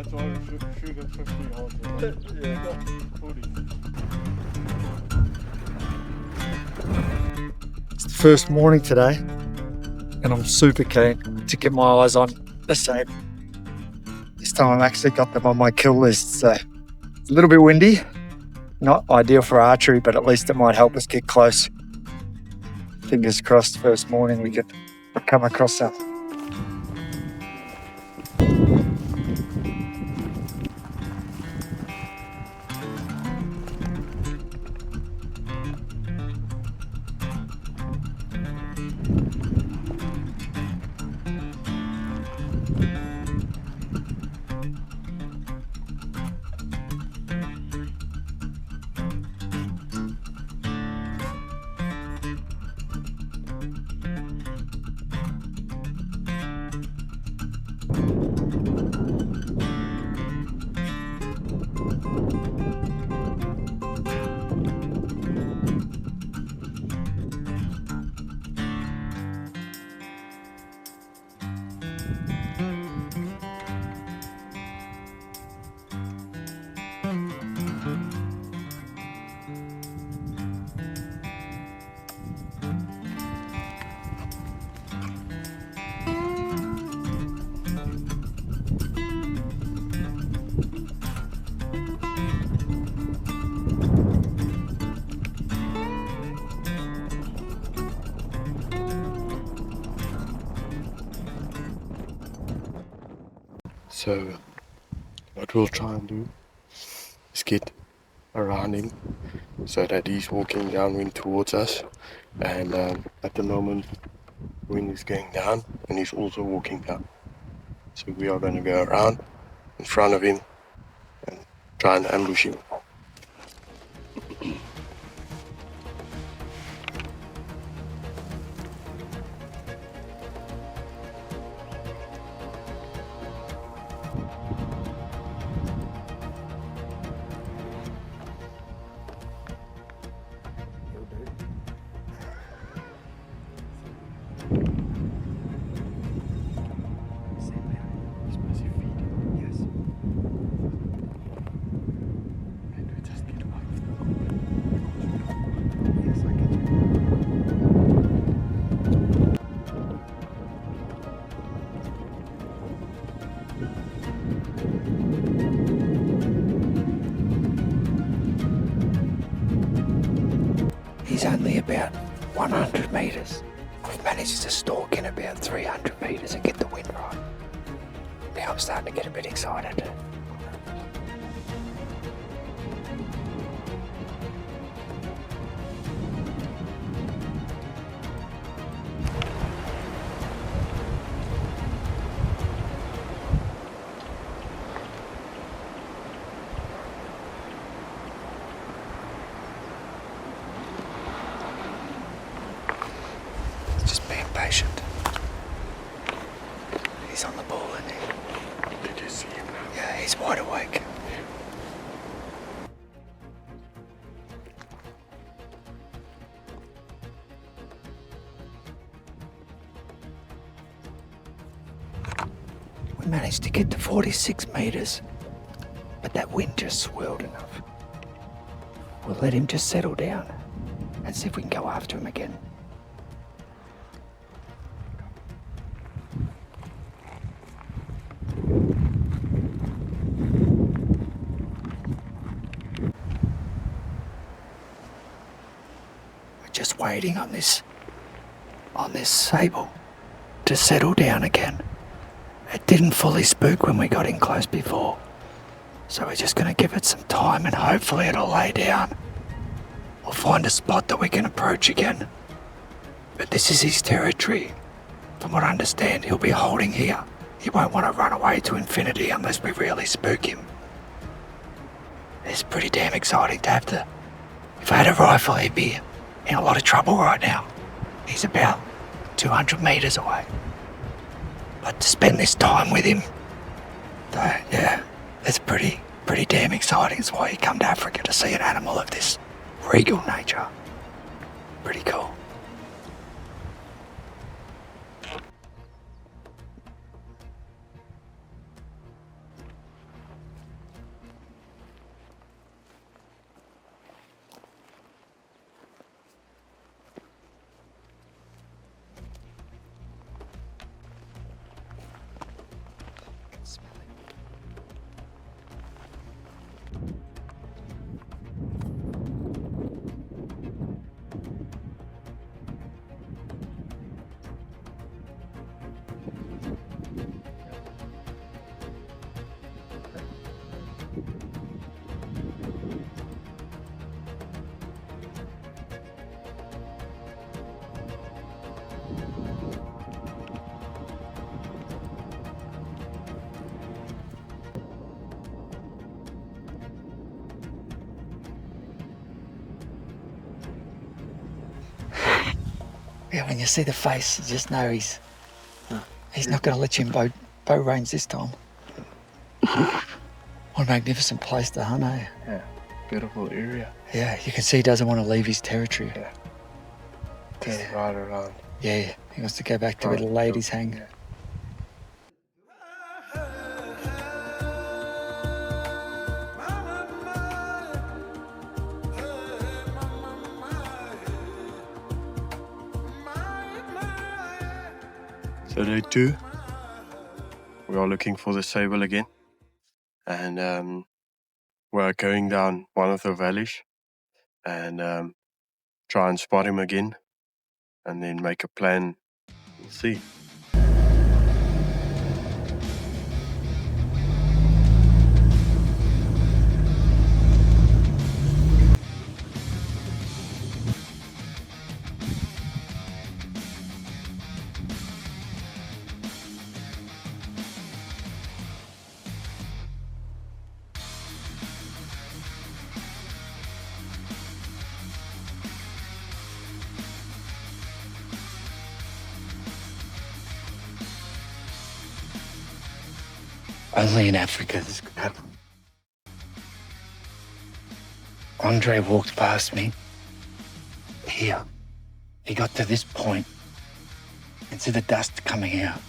That's why we shoot at 50 yards. Yeah. 40. It's the first morning today, and I'm super keen to get my eyes on the same. This time I've actually got them on my kill list, so it's a little bit windy. Not ideal for archery, but at least it might help us get close. Fingers crossed, first morning we could come across that. So what we'll try and do is get around him so that he's walking downwind towards us, and at the moment wind is going down and he's also walking down. So we are going to go around in front of him and try and ambush him. He's only about 100 metres. We've managed to stalk in about 300 metres and get the wind right. Now I'm starting to get a bit excited. Just being patient. He's on the ball, isn't he? Did you see him now? Yeah, he's wide awake. We managed to get to 46 metres, but that wind just swirled enough. We'll let him just settle down and see if we can go after him again. Just waiting on this sable to settle down again. It didn't fully spook when we got in close before, so we're just going to give it some time and hopefully it'll lay down. We'll find a spot that we can approach again. But this is his territory. From what I understand, he'll be holding here. He won't want to run away to infinity unless we really spook him. It's pretty damn exciting to have to... If I had a rifle, he'd be in a lot of trouble right now. He's about 200 metres away. But to spend this time with him, yeah, it's pretty damn exciting. It's why you come to Africa, to see an animal of this regal nature. Pretty cool. Yeah, when you see the face, you just know he's not going to let you in bow range this time. What a magnificent place to hunt, eh? Yeah, beautiful area. Yeah, you can see he doesn't want to leave his territory. Yeah. Turn right around. Yeah, he wants to go back to where the ladies hang. Yeah. So day 2, we are looking for the sable again, and we are going down one of the valleys and try and spot him again, and then make a plan. We'll see. Only in Africa this could happen. Andre walked past me. Here. He got to this point and see the dust coming out.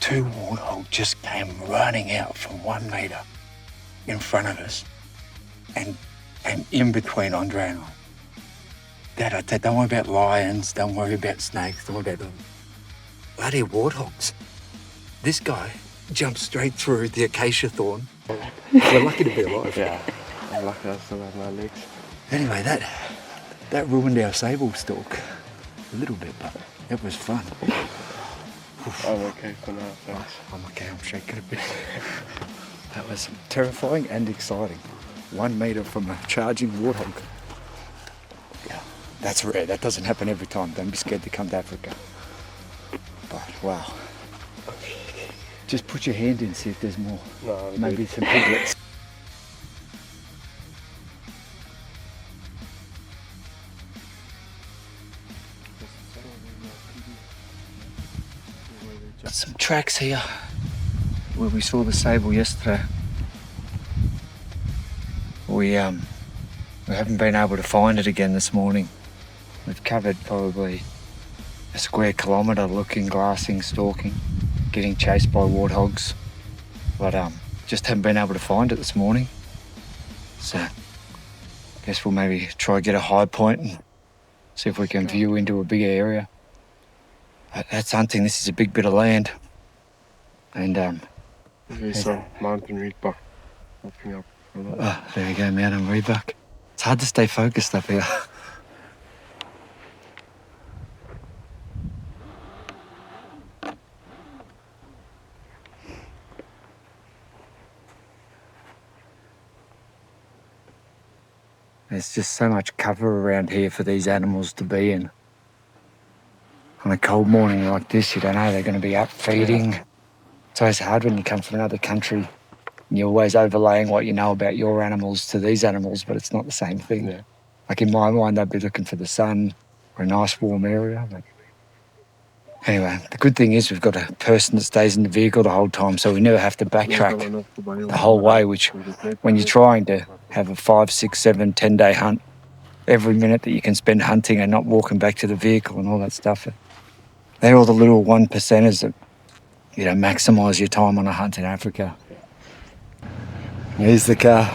2 warthogs just came running out from 1 metre in front of us and in between Andre and I. Dad, I said, don't worry about lions, don't worry about snakes, don't worry about them. Bloody warthogs. This guy jumped straight through the acacia thorn. We're lucky to be alive. Yeah, I'm lucky I still have my legs. Anyway, that ruined our sable stalk a little bit, but it was fun. I'm okay for now, thanks. I'm okay, I'm shaking a bit. That was terrifying and exciting. 1 metre from a charging warthog. Yeah, that's rare. That doesn't happen every time. Don't be scared to come to Africa. But wow. Just put your hand in, see if there's more. No, maybe some piglets. Got some tracks here where we saw the sable yesterday. We haven't been able to find it again this morning. We've covered probably a square kilometre looking, glassing, stalking, getting chased by warthogs, but just haven't been able to find it this morning. So guess we'll maybe try get a high point and see if we can view into a bigger area. That's hunting. This is a big bit of land, and There's some mountain reedbuck popping up. oh, there you go, mountain reedbuck. It's hard to stay focused up here. There's just so much cover around here for these animals to be in. On a cold morning like this, you don't know they're going to be up feeding. It's always hard when you come from another country and you're always overlaying what you know about your animals to these animals, but it's not the same thing. Yeah. Like in my mind, they'd be looking for the sun or a nice warm area. But anyway, the good thing is we've got a person that stays in the vehicle the whole time, so we never have to backtrack the whole way, which when you're trying to have a 5, 6, 7, 10-day hunt, every minute that you can spend hunting and not walking back to the vehicle and all that stuff, they're all the little 1%ers that, you know, maximise your time on a hunt in Africa. Here's the car.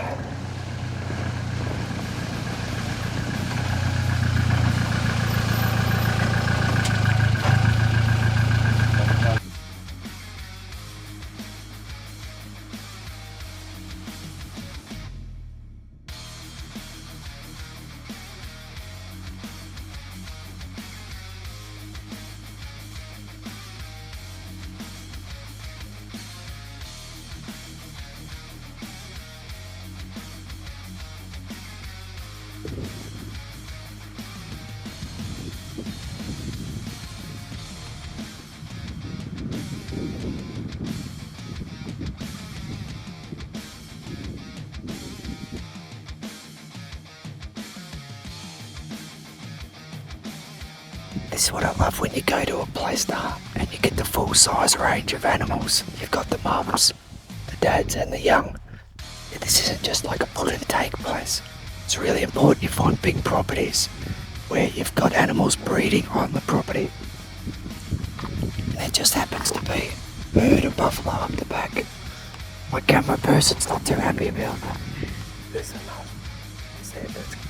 This is what I love when you go to a place to hunt and you get the full size range of animals. You've got the mums, the dads and the young. This isn't just like a put and take place. It's really important you find big properties where you've got animals breeding on the property. And there just happens to be a herd of buffalo up the back. My camera person's not too happy about that. There's enough. That's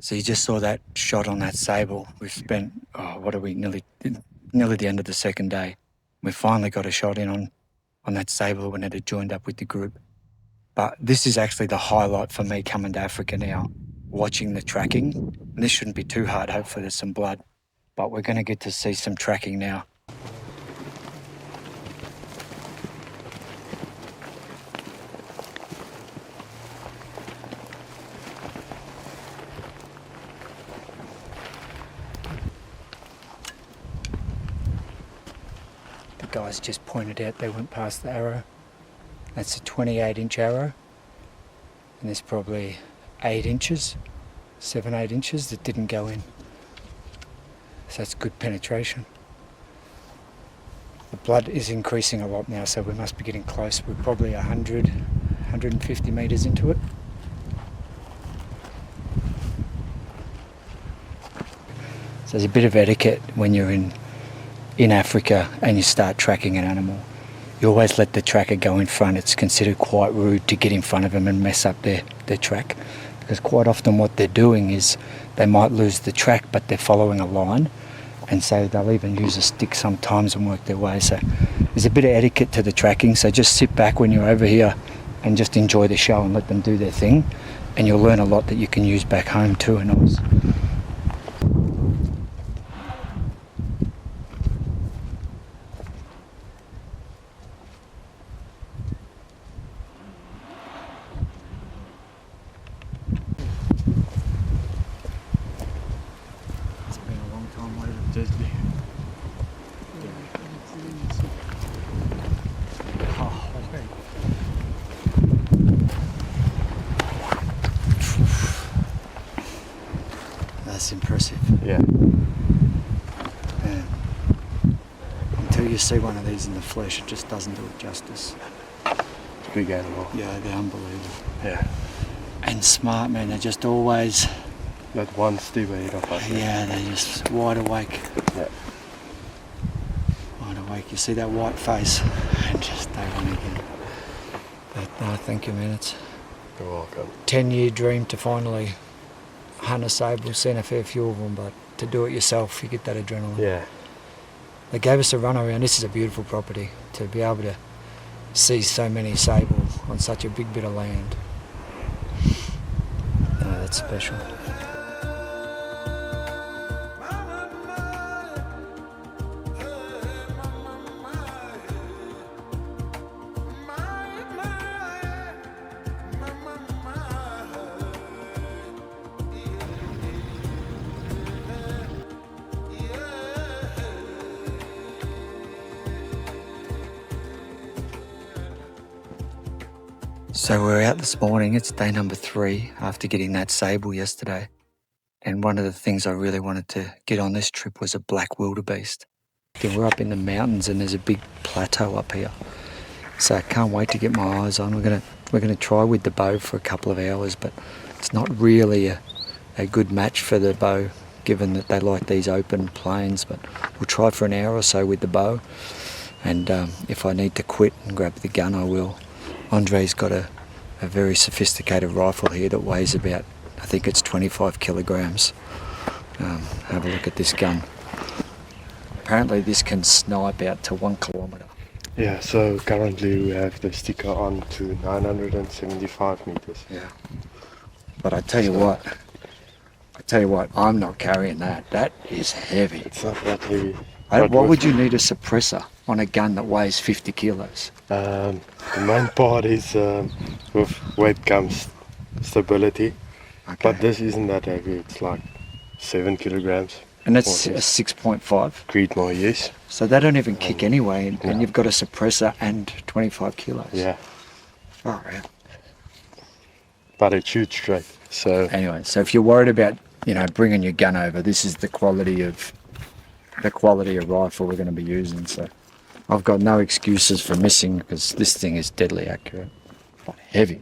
So you just saw that shot on that sable. We've spent, nearly the end of the second day. We finally got a shot in on that sable when it had joined up with the group. But this is actually the highlight for me coming to Africa now, watching the tracking. And this shouldn't be too hard, hopefully there's some blood. But we're going to get to see some tracking now. Guys just pointed out they went past the arrow. That's a 28-inch arrow, and there's probably 8 inches, 7-8 inches that didn't go in. So that's good penetration. The blood is increasing a lot now, so we must be getting close. We're probably 150 metres into it. So there's a bit of etiquette when you're in Africa and you start tracking an animal. You always let the tracker go in front. It's considered quite rude to get in front of them and mess up their track, because quite often what they're doing is they might lose the track, but they're following a line, and so they'll even use a stick sometimes and work their way. So there's a bit of etiquette to the tracking, so just sit back when you're over here and just enjoy the show and let them do their thing, and you'll learn a lot that you can use back home too in Oz. That's impressive. Yeah. Man. Until you see one of these in the flesh, it just doesn't do it justice. It's a big animal. Yeah, they're unbelievable. Yeah. And smart, man. They're just always... Not one step ahead of us. Yeah, they're just wide awake. Yeah. Wide awake. You see that white face and just they run again. But no, thank you, man. It's You're welcome. 10-year dream to finally hunt a sable, seen a fair few of them, but to do it yourself, you get that adrenaline. Yeah. They gave us a run around. This is a beautiful property, to be able to see so many sable on such a big bit of land. No, that's special. So we're out this morning. It's day number 3 after getting that sable yesterday. And one of the things I really wanted to get on this trip was a black wildebeest. Then we're up in the mountains and there's a big plateau up here. So I can't wait to get my eyes on. We're gonna try with the bow for a couple of hours, but it's not really a good match for the bow, given that they like these open plains. But we'll try for an hour or so with the bow. And if I need to quit and grab the gun, I will. Andre's got a very sophisticated rifle here that weighs about, I think it's 25 kilograms. Have a look at this gun. Apparently this can snipe out to 1 kilometre. Yeah, so currently we have the sticker on to 975 meters. Yeah. But I tell you what, I'm not carrying that. That is heavy. It's not that heavy. What would you need a suppressor on a gun that weighs 50 kilos? The main part is with weight comes stability, Okay. but this isn't that heavy. It's like 7 kilograms. And that's a 6.5. Creedmoor, yes. So they don't even kick anyway, and you've got a suppressor and 25 kilos. Yeah, Oh, yeah. but it shoots straight. So Anyway, so if you're worried about, bringing your gun over, this is the quality of rifle we're going to be using. So I've got no excuses for missing because this thing is deadly accurate, but heavy.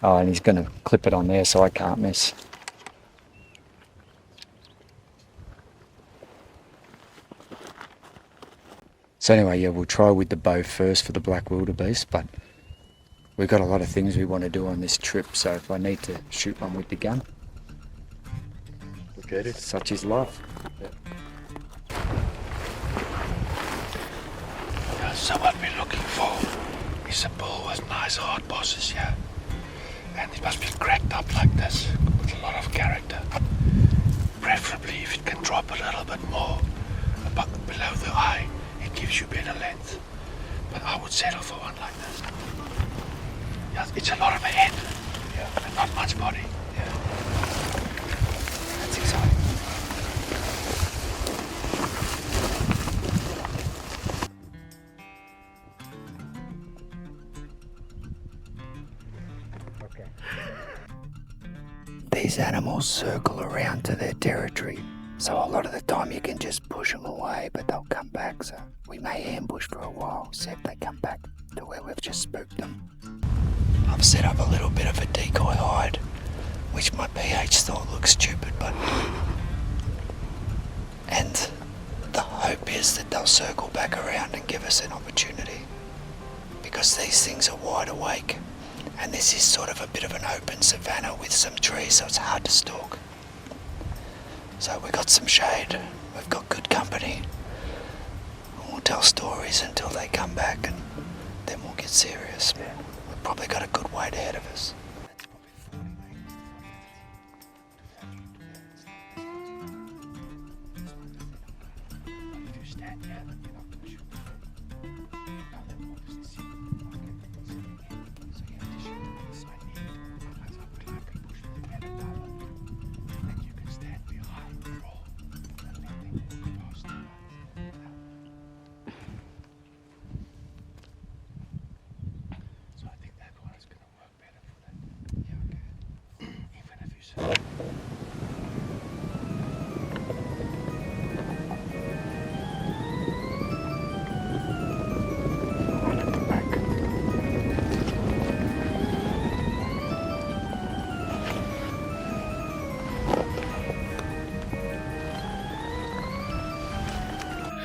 Oh, and he's going to clip it on there so I can't miss. So anyway, yeah, we'll try with the bow first for the black wildebeest, but we've got a lot of things we want to do on this trip, so if I need to shoot one with the gun, get it. such is life. So what we're looking for is a bull with nice hard bosses here. And it must be cracked up like this, with a lot of character. Preferably if it can drop a little bit more below the eye, it gives you better length. But I would settle for one like this. Yeah, it's a lot of head, and not much body. Yeah. That's exciting. These animals circle around to their territory, so a lot of the time you can just push them away, but they'll come back, so we may ambush for a while, see if they come back to where we've just spooked them. I've set up a little bit of a decoy hide, which my PH thought looked stupid, but... And the hope is that they'll circle back around and give us an opportunity, because these things are wide awake. And this is sort of a bit of an open savanna with some trees, so it's hard to stalk. So we've got some shade, we've got good company. We'll tell stories until they come back and then we'll get serious. We've probably got a good wait ahead of us.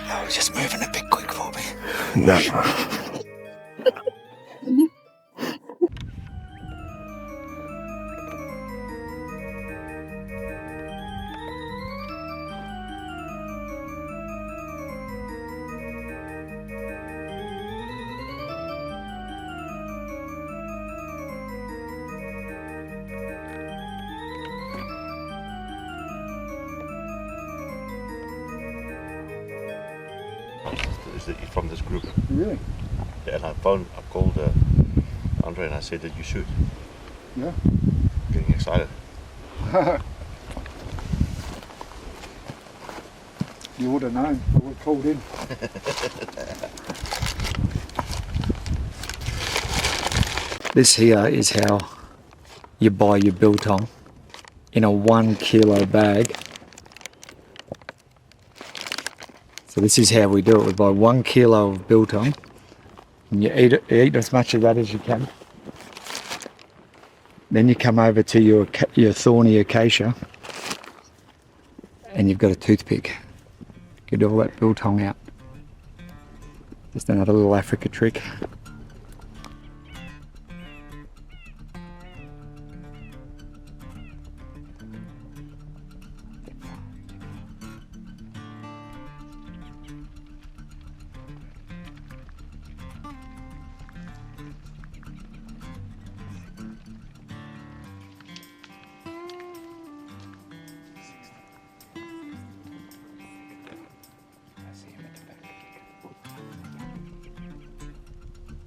I was just moving a bit quick for me. no. Is it from this group? Really? Yeah, and I called Andre and I said that you shoot. Yeah. Getting excited. You would have known. I would have called in. This here is how you buy your biltong in a 1 kilo bag. So this is how we do it. We buy 1 kilo of biltong and you eat as much of that as you can. Then you come over to your thorny acacia and you've got a toothpick. Get all that biltong out. Just another little Africa trick.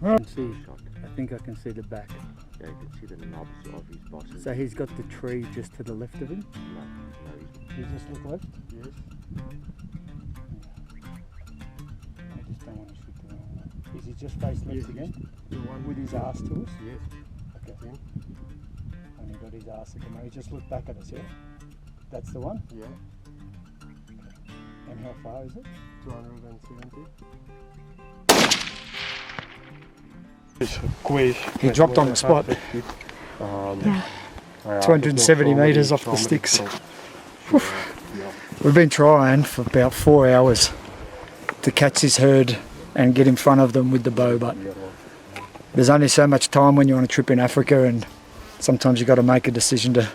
I can see. I think I can see the back. Yeah, you can see the knobs of his bosses. So he's got the tree just to the left of him. No, You just look left. yes. I just don't want to shoot the wrong way. Is he just face left again? The one With his ass to us? Yes. Okay. And he got his ass at the moment. He just looked back at us, yeah? That's the one? Yeah. And how far is it? 270. Quiz. He dropped on the spot. 270 metres off the sticks. We've been trying for about 4 hours to catch this herd and get in front of them with the bow, but there's only so much time when you're on a trip in Africa, and sometimes you've got to make a decision to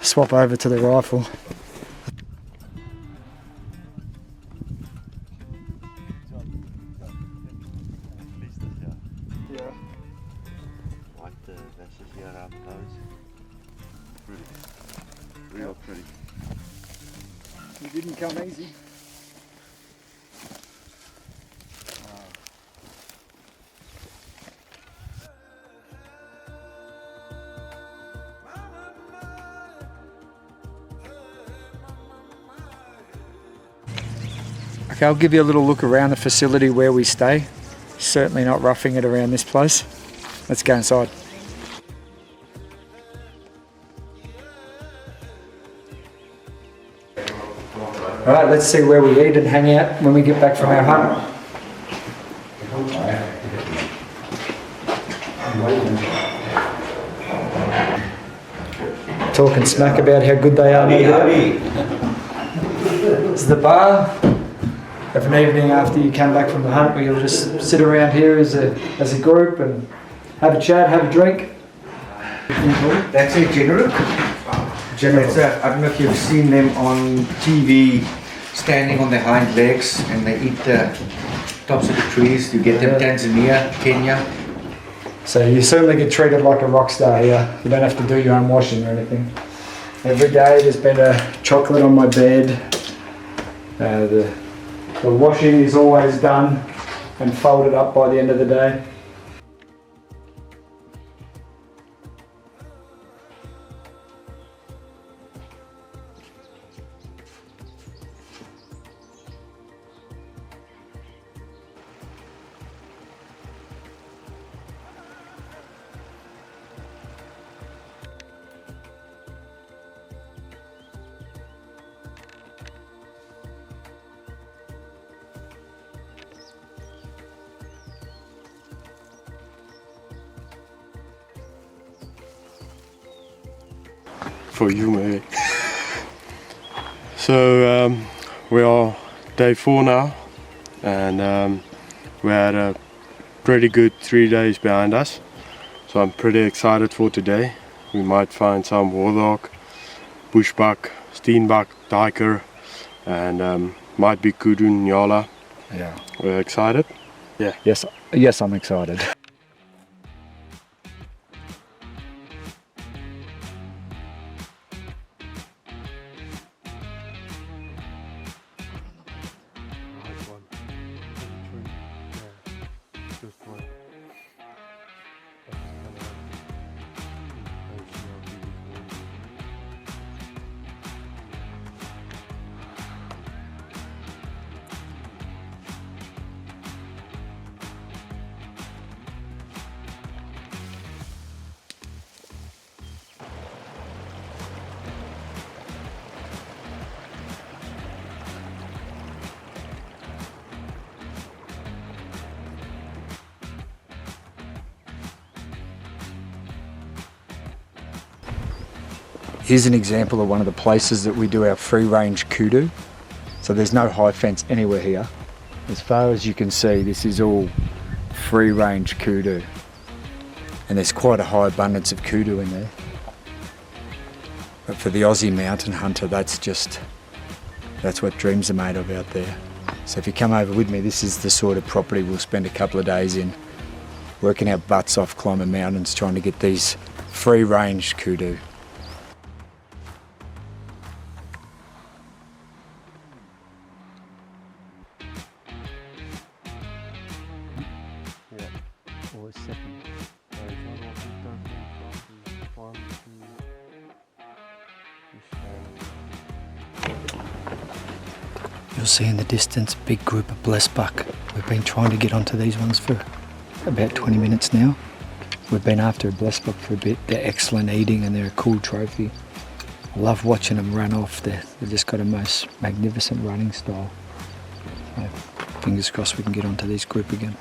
swap over to the rifle. Like the vessels here around the nose. Pretty. Real pretty. It didn't come easy. Okay, I'll give you a little look around the facility where we stay. Certainly not roughing it around this place. Let's go inside. Alright, let's see where we eat and hang out when we get back from our hunt. Talking smack about how good they are. This is the bar. Have an evening after you come back from the hunt where you'll just sit around here as a group and have a chat, have a drink. That's a general. It's I don't know if you've seen them on TV standing on their hind legs and they eat the tops of the trees. You get them Tanzania, Kenya. So you certainly get treated like a rock star here. You don't have to do your own washing or anything. Every day there's been a chocolate on my bed. The washing is always done and folded up by the end of the day. For you, mate. So we are day 4 now, and we had a pretty good 3 days behind us. So I'm pretty excited for today. We might find some warthog, bushbuck, steenbuck, duiker, and might be kudu, nyala. Yeah. We're excited. Yes, I'm excited. Here's an example of one of the places that we do our free range kudu. So there's no high fence anywhere here. As far as you can see, this is all free range kudu. And there's quite a high abundance of kudu in there. But for the Aussie mountain hunter, that's what dreams are made of out there. So if you come over with me, this is the sort of property we'll spend a couple of days in, working our butts off climbing mountains, trying to get these free range kudu. Or second. You'll see in the distance a big group of blessed buck. We've been trying to get onto these ones for about 20 minutes now. We've been after a blessed buck for a bit. They're excellent eating and they're a cool trophy. I love watching them run off. They've just got a most magnificent running style. So fingers crossed we can get onto this group again.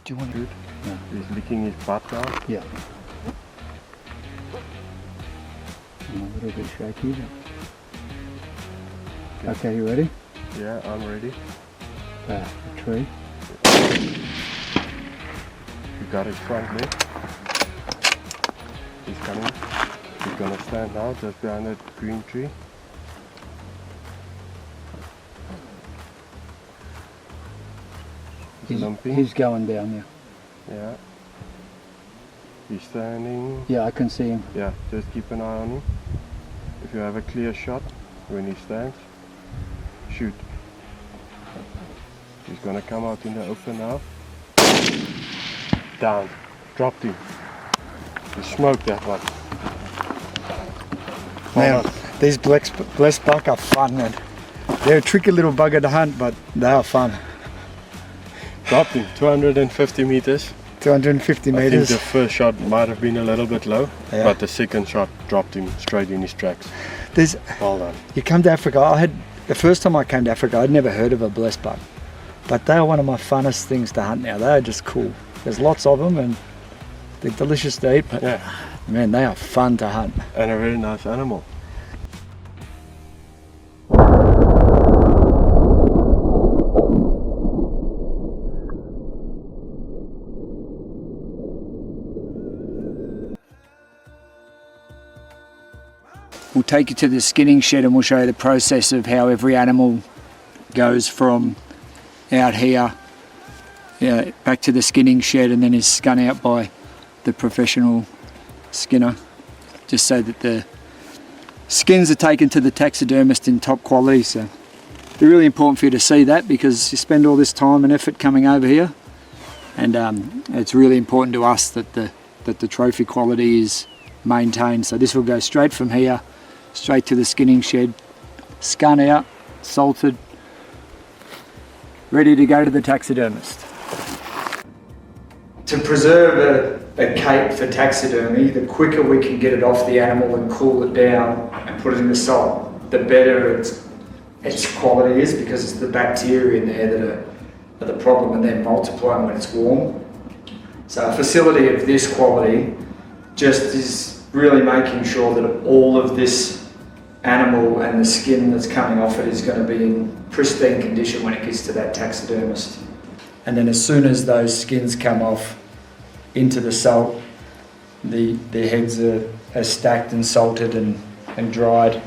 Do you want to? Yeah. He's licking his butt now. Yeah. I'm a little bit shaky. But... Okay, you ready? Yeah, I'm ready. A tree. You got his front leg. He's coming. He's gonna stand out just behind that green tree. He's lumping. He's going down, yeah. Yeah. He's standing. Yeah, I can see him. Yeah, just keep an eye on him. If you have a clear shot when he stands, shoot. He's gonna come out in the open now. Down. Dropped him. You smoked that one. Man, these blessed buck are fun, man. They're a tricky little bugger to hunt, but they are fun. Dropped him 250 meters. 250 I think meters. the first shot might have been a little bit low, Yeah. but the second shot dropped him straight in his tracks. There's, Well done. you come to Africa, the first time I came to Africa, I'd never heard of a blessed buck. But they are one of my funnest things to hunt now. They are just cool. There's lots of them and they're delicious to eat, but Yeah, man, they are fun to hunt. and a very nice animal. We'll take you to the skinning shed and we'll show you the process of how every animal goes from out here back to the skinning shed and then is skun out by the professional skinner, just so that the skins are taken to the taxidermist in top quality. So it's really important for you to see that, because you spend all this time and effort coming over here, and it's really important to us that the trophy quality is maintained. So this will go straight from here straight to the skinning shed, skun out, salted, ready to go to the taxidermist. To preserve a cape for taxidermy, the quicker we can get it off the animal and cool it down and put it in the salt, the better its quality is, because it's the bacteria in there that are the problem, and they're multiplying when it's warm. So a facility of this quality just is really making sure that all of this animal and the skin that's coming off it is going to be in pristine condition when it gets to that taxidermist. And then as soon as those skins come off into the salt, the heads are stacked and salted and dried.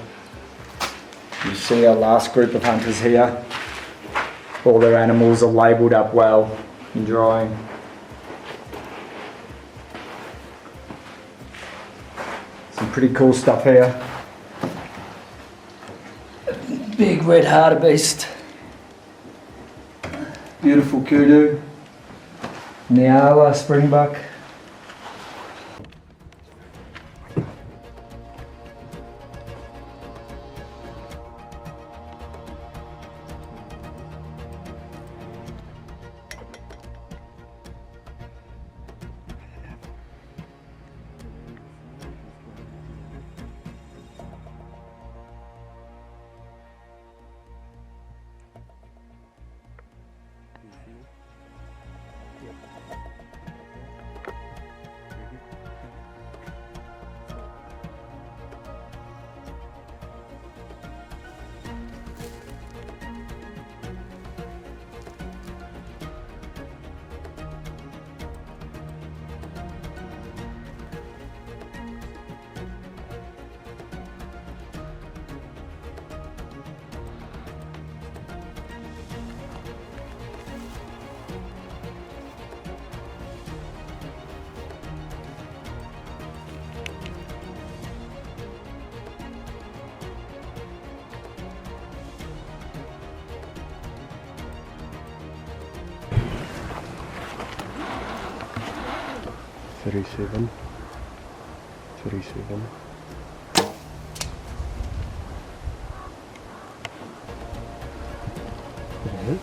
You see our last group of hunters here. All their animals are labelled up well and drying. Some pretty cool stuff here. Big red hartebeest. Beautiful kudu. Nyala springbuck. 37. 37. Okay.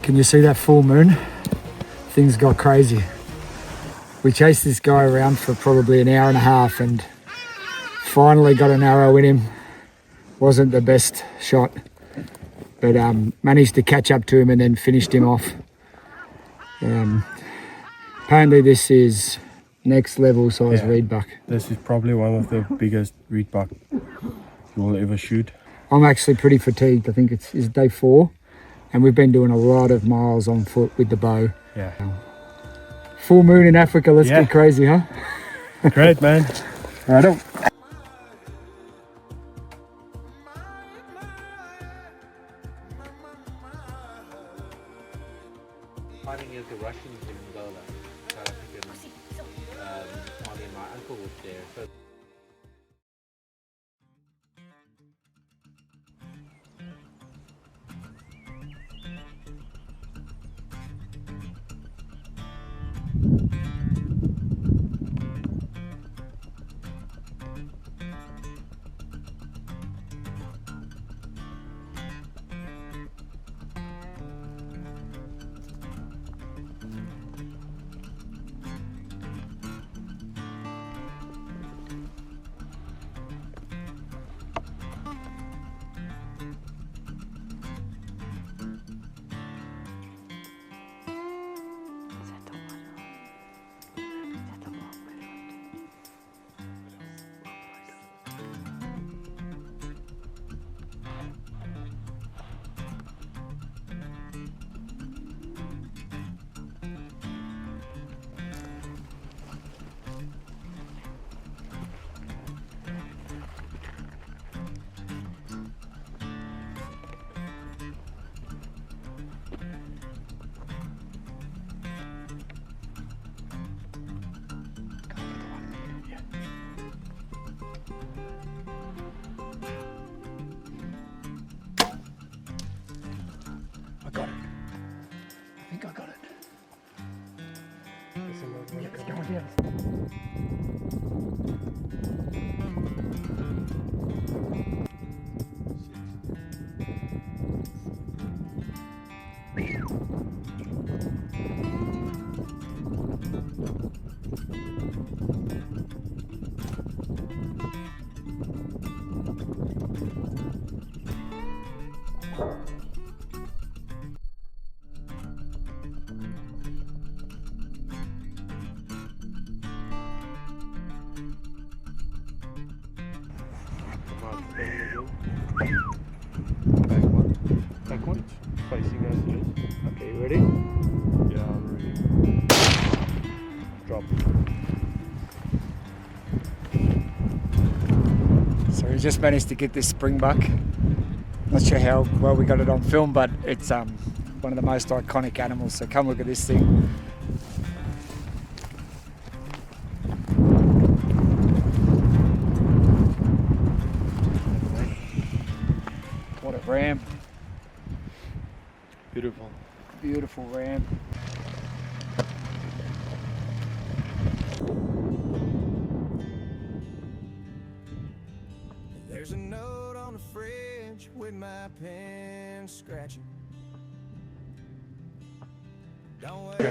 Can you see that full moon? Things got crazy. We chased this guy around for probably an hour and a half and finally got an arrow in him. Wasn't the best shot, but managed to catch up to him and then finished him off. Apparently this is next level size reed buck. This is probably one of the biggest reed buck you will ever shoot. I'm actually pretty fatigued. I think it's day 4 and we've been doing a lot of miles on foot with the bow. Yeah. Full moon in Africa, let's get crazy, huh? Great, man. Righto. Fighting against the Russians in Angola. South African army, and my uncle was there. So Back one. Facing us, yes. Okay, ready? Yeah, I'm ready. Drop. So we just managed to get this springbuck. Not sure how well we got it on film, but it's one of the most iconic animals. So come look at this thing. What a ram. Beautiful. Beautiful ram. There's a note on the fridge with my pen scratching. Don't wait.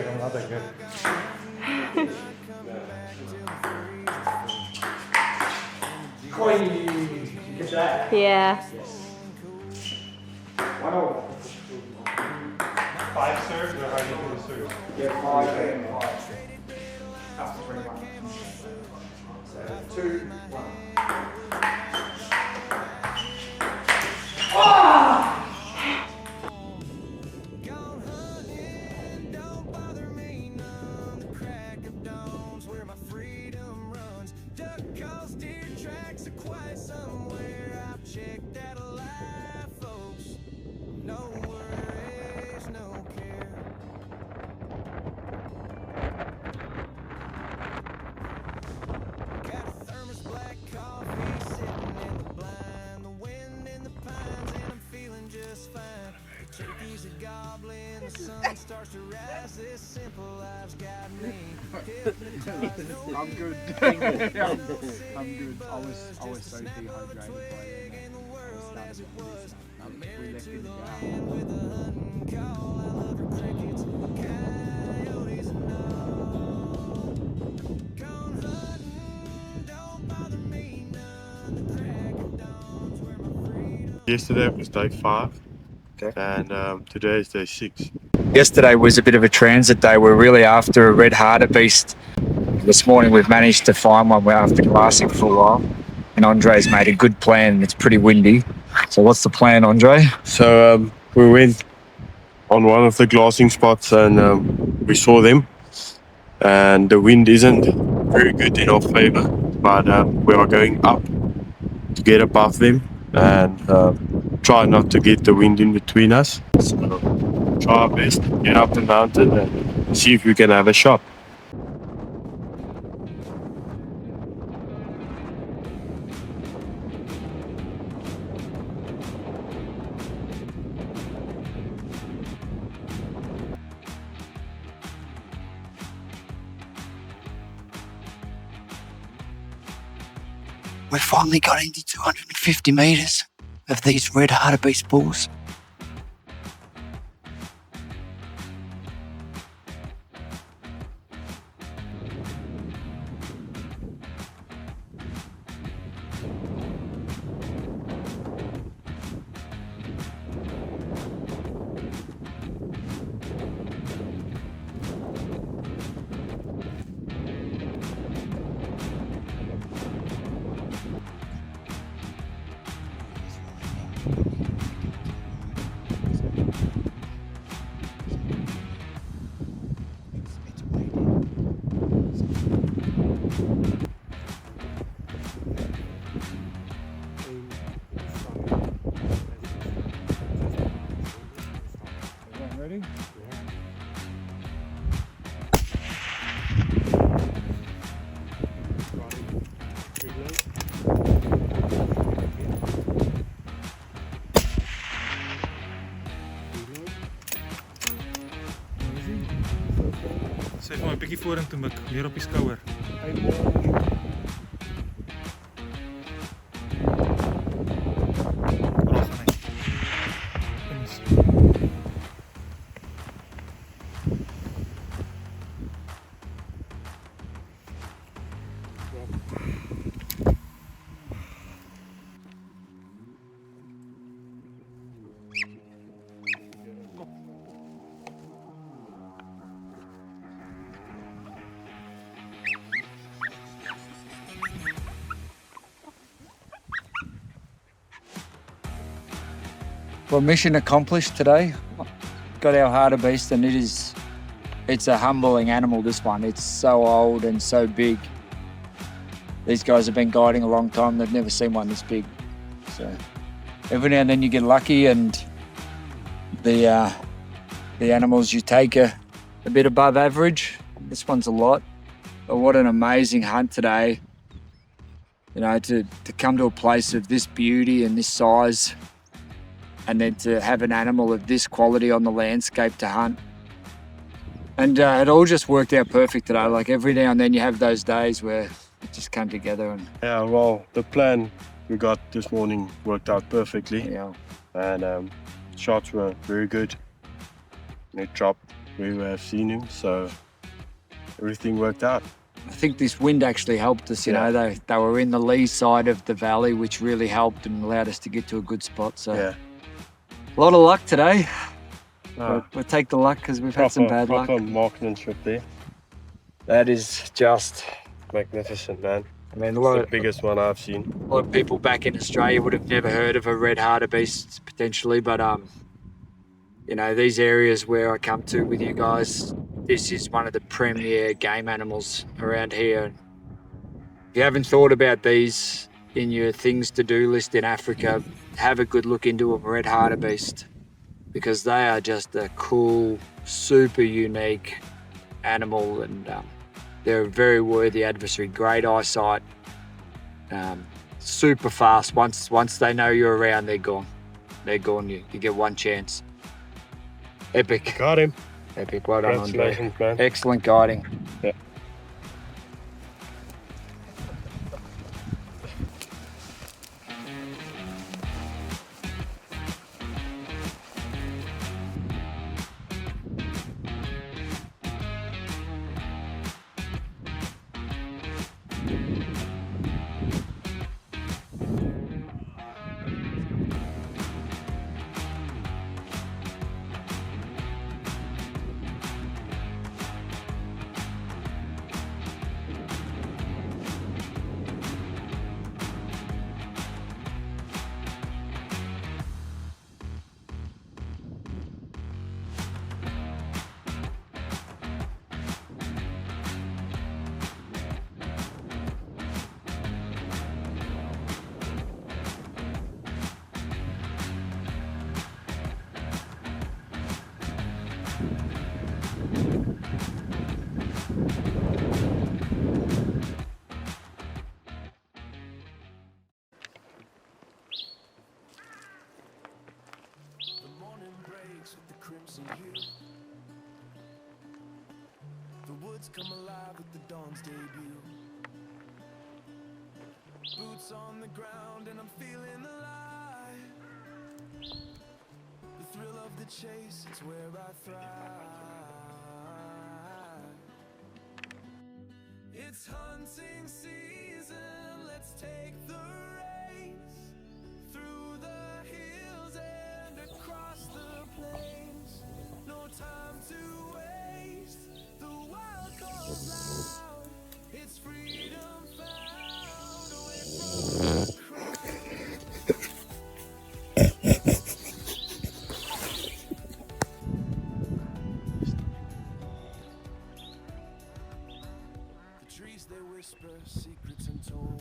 Yeah. 5 serves or how do you do the serve? Yeah, 5 and 5. Up to 21. So 2, 1. Gone hunting, don't bother me none. The crack of dawn's where my freedom runs. Duck calls, deer tracks are quite somewhere. I've checked that alive, folks. No worries, no care. Got a thermos black coffee sitting in the blind. The wind in the pines and I'm feeling just fine. Turkeys are gobbling, the sun starts to rise. This simple life's got me hypnotized. I'm good. I'm good. I was so dehydrated by then. I started to miss. We left in the car. With a hunting call, I love her crickets, coyotes and all. Gone hunting, don't bother me none. The crack of dawn's where my freedom. Yesterday was day 5. Okay. And today is day 6. Yesterday was a bit of a transit day. We're really after a red hartebeest. This morning we've managed to find one. We're after glassing for a while. And Andre's made a good plan. It's pretty windy. So what's the plan, Andre? So we went on one of the glassing spots and we saw them. And the wind isn't very good in our favor, but we are going up to get above them and try not to get the wind in between us. So try our best, get up the mountain and see if we can have a shot. We finally got into 250 metres of these red hartebeest bulls. Ready? Sê vir my 'n bietjie vorentoe mik, meer op die skouer. Raak aan hy. Ons. Well, mission accomplished today. Got our hartebeest, and it's a humbling animal, this one. It's so old and so big. These guys have been guiding a long time. They've never seen one this big. So every now and then you get lucky and the animals you take are a bit above average. This one's a lot. But what an amazing hunt today. You know, to come to a place of this beauty and this size, and then to have an animal of this quality on the landscape to hunt. And it all just worked out perfect today. Like every now and then you have those days where it just came together. And Yeah, well, the plan we got this morning worked out perfectly. yeah, And shots were very good. Net dropped where we have seen him, so everything worked out. I think this wind actually helped us. You Yeah. know, they were in the lee side of the valley, which really helped and allowed us to get to a good spot. So Yeah. a lot of luck today. No. We'll take the luck because we've had some bad luck. Proper marksmanship there. That is just, Magnificent, man. I mean, It's the biggest one I've seen. a lot of people back in Australia would have never heard of a red hartebeest potentially, but you know, these areas where I come to with you guys, this is one of the premier game animals around here. If you haven't thought about these in your things to do list in Africa, have a good look into a red hartebeest, because they are just a cool, super unique animal, and they're a very worthy adversary. Great eyesight, super fast. Once they know you're around, they're gone. They're gone. You get one chance. Epic. Got him. Epic. Well done, Andre. Congratulations, man. Excellent guiding. Yeah. Come alive with the dawn's debut. Boots on the ground and I'm feeling alive. The thrill of the chase, it's where I thrive. It's hunting season, let's take the race. Through the hills and across the plains. No time to waste. The wild calls loud, it's freedom found away from the The trees they whisper secrets untold.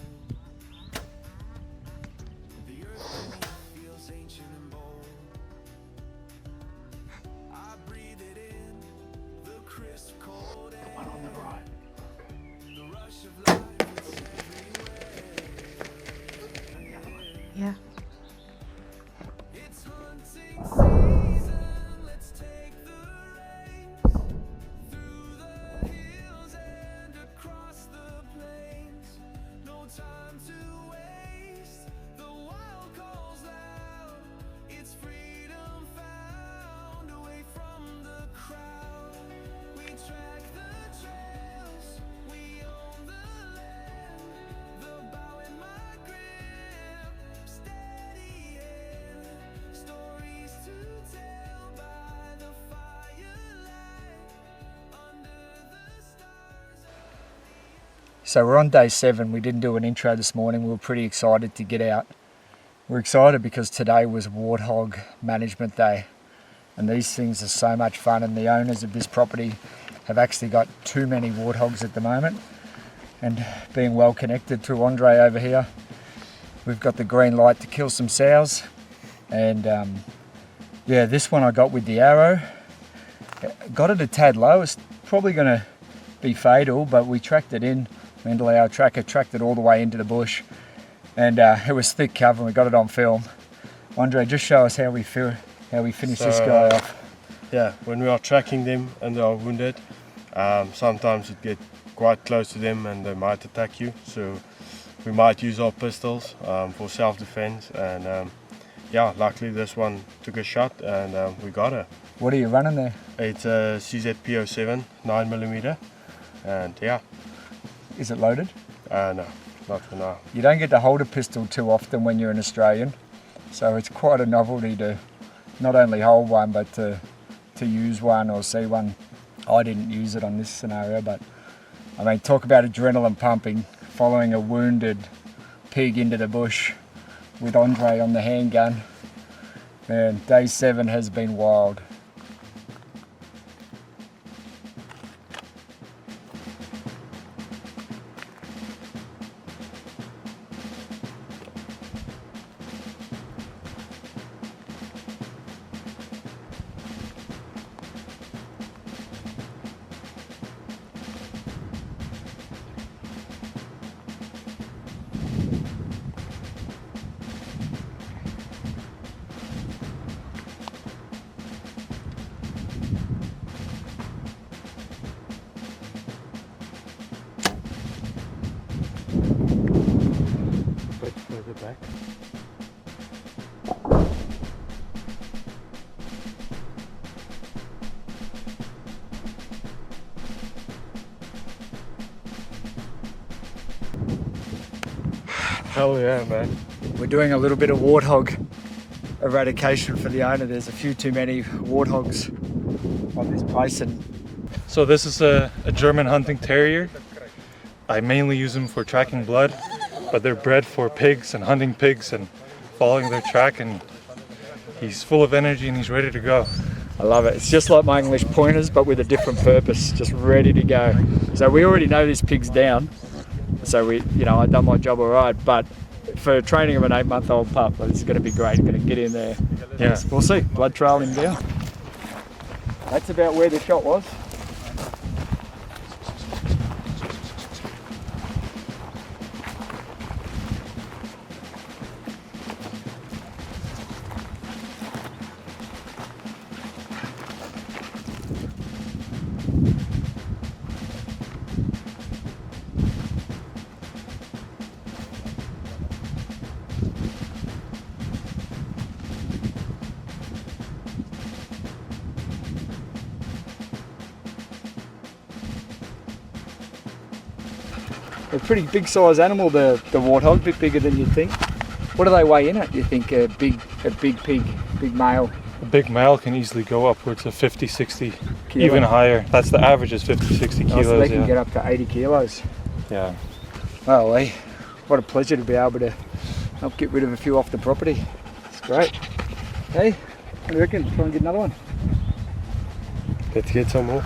The earth beneath feels ancient and bold. I breathe it in, the crisp cold air. One on the right. The rush of life is everywhere. Yeah. It's hunting season, let's take the race. Through the hills and across the plains. No time to waste, the wild calls loud. It's freedom found away from the crowd. We track the trails, we own the land. The bow in my grip, steady in. Stories to tell by the firelight. Under the stars. So we're on day 7. We didn't do an intro this morning. We were pretty excited to get out. We're excited because today was Warthog Management Day. And these things are so much fun, and the owners of this property have actually got too many warthogs at the moment. And being well connected through Andre over here, we've got the green light to kill some sows. And yeah, this one I got with the arrow. Got it a tad low. It's probably going to be fatal, but we tracked it in. Mendeley, our tracker, tracked it all the way into the bush. And it was thick cover, and we got it on film. Andre, just show us how we finish this guy off. Yeah, when we are tracking them and they are wounded, sometimes it gets quite close to them and they might attack you. So we might use our pistols for self-defense. And yeah, luckily this one took a shot and we got her. What are you running there? It's a CZP07 9mm, and yeah. Is it loaded? No, not for now. You don't get to hold a pistol too often when you're an Australian, so it's quite a novelty to not only hold one but to to use one or see one. I didn't use it on this scenario, but I mean, talk about adrenaline pumping, following a wounded pig into the bush with Andre on the handgun. Man, day 7 has been wild. Bit further back. Hell yeah, man. We're doing a little bit of warthog eradication for the owner. There's a few too many warthogs on this place, and So this is a German hunting terrier. I mainly use them for tracking blood, but they're bred for pigs and hunting pigs and following their track, and he's full of energy and he's ready to go. I love it. It's just like my English pointers, but with a different purpose, just ready to go. So we already know this pig's down. So I've done my job all right, but for training of an 8-month-old pup, this is going to be great. Going to get in there. Yeah. We'll see. Blood trail him down. That's about where the shot was. A pretty big size animal, the warthog, a bit bigger than you'd think. What do they weigh in at, you think, a big pig, big male? A big male can easily go upwards of 50, 60, Kilo. even higher. That's the average is 50, 60 kilos. So they can yeah. get up to 80 kilos. Yeah. Well, what a pleasure to be able to help get rid of a few off the property. It's great. Hey, what do you reckon? Try and get another one. Let's get some more.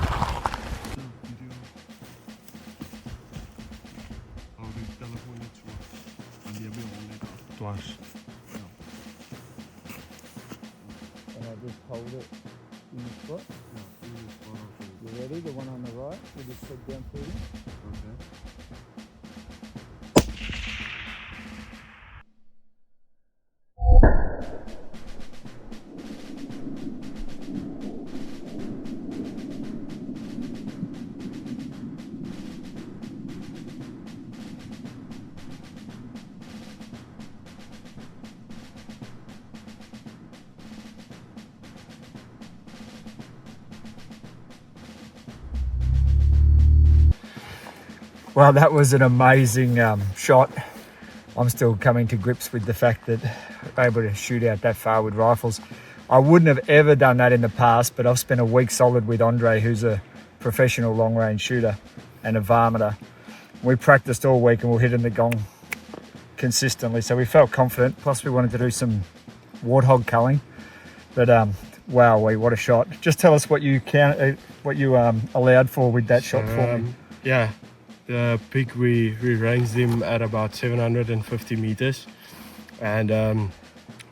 And I just hold it in the spot. You ready? The one on the right. We just head down through them. Well, that was an amazing shot. I'm still coming to grips with the fact that I'm able to shoot out that far with rifles. I wouldn't have ever done that in the past, but I've spent a week solid with Andre, who's a professional long-range shooter and a varminter. We practiced all week and we're hitting the gong consistently, so we felt confident. Plus we wanted to do some warthog culling. But wow, what a shot. Just tell us what you allowed for with that shot for me. Yeah, the pig, we ranged him at about 750 meters, and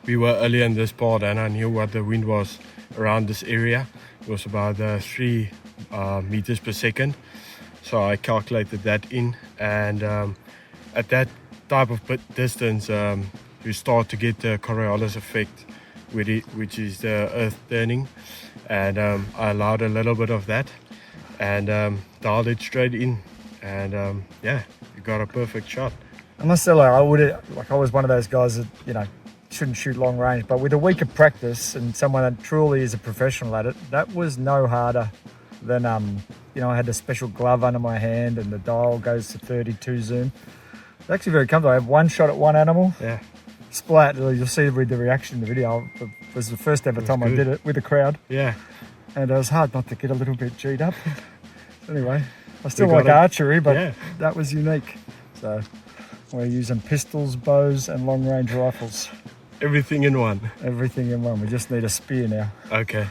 we were early in this part, and I knew what the wind was around this area. It was about 3 meters per second, so I calculated that in, and at that type of distance you start to get the Coriolis effect with it, which is the earth turning, and I allowed a little bit of that and dialed it straight in, and yeah, you got a perfect shot. I must say, I was one of those guys that shouldn't shoot long range, but with a week of practice and someone that truly is a professional at it, that was no harder than I had a special glove under my hand and the dial goes to 32 zoom. It's actually very comfortable. I have one shot at one animal. Yeah. Splat, you'll see with the reaction in the video. It was the first ever time I did it with a crowd. Yeah. and it was hard not to get a little bit G'd up. Anyway, I still We got like it. archery, but Yeah. that was unique. So we're using pistols, bows, and long-range rifles. Everything in one. Everything in one. We just need a spear now. Okay.